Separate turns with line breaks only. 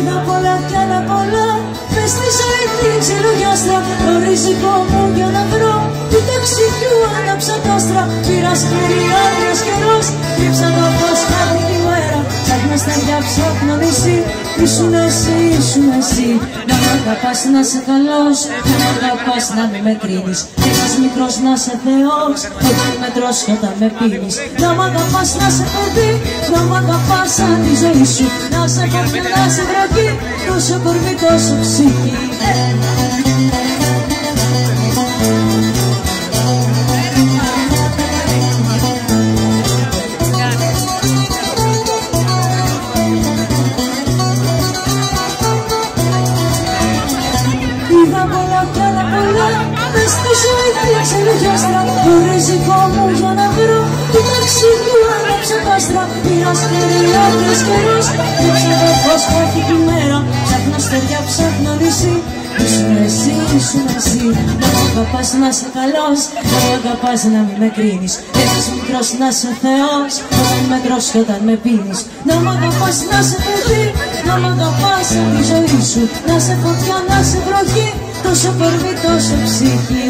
Είδα πολλά κι άλλα πολλά, μες στη ζωή την ξυλογιάστρα. Το ριζικό μου για να βρω του ταξιδιού άναψα τ' άστρα. Πήρα σκληρή άδειας καιρός, κρύψα το φως κάθε τη μέρα. Ψάχνα στεριά ψάχνω νησί, ήσουν εσύ, ήσουν εσύ. Να μ' αγαπάς να σε καλός, να μ' αγαπάς να μην με κρίνεις. Ένας μικρός να σε θεός, όταν με τρως και όταν με πίνεις. Να μ' αγαπάς να σε παιδί, να μ' αγαπάς σαν τη ζωή σου. Να σε φωτιά, να σε βροχή, τόσο κορμί, τόσο ψυχή. Είδα πολλά κι άλλα πολλά, μες στη ζωή την ξυλογιάστρα. Το ριζικό μου για να βρω του ταξιδιού άναψα τ' άστρα. Πήρα σκληρή άδειας καιρός, κρύψα το φως κάθε τη μέρα. Ψάχνω στεριά, ψάχνω νησί, ήσουν εσύ, ήσουν εσύ. Να μ' αγαπάς να σε καλός, να μ' αγαπάς να μην με κρίνεις. Ένας μικρός να σε θεός, όταν με τρως και όταν με πίνεις. Να μ' αγαπάς να σε παιδί, να μ' αγαπάς σαν τη ζωή σου. Να σε φωτιά, να σε βροχή, τόσο κορμί, τόσο ψυχή.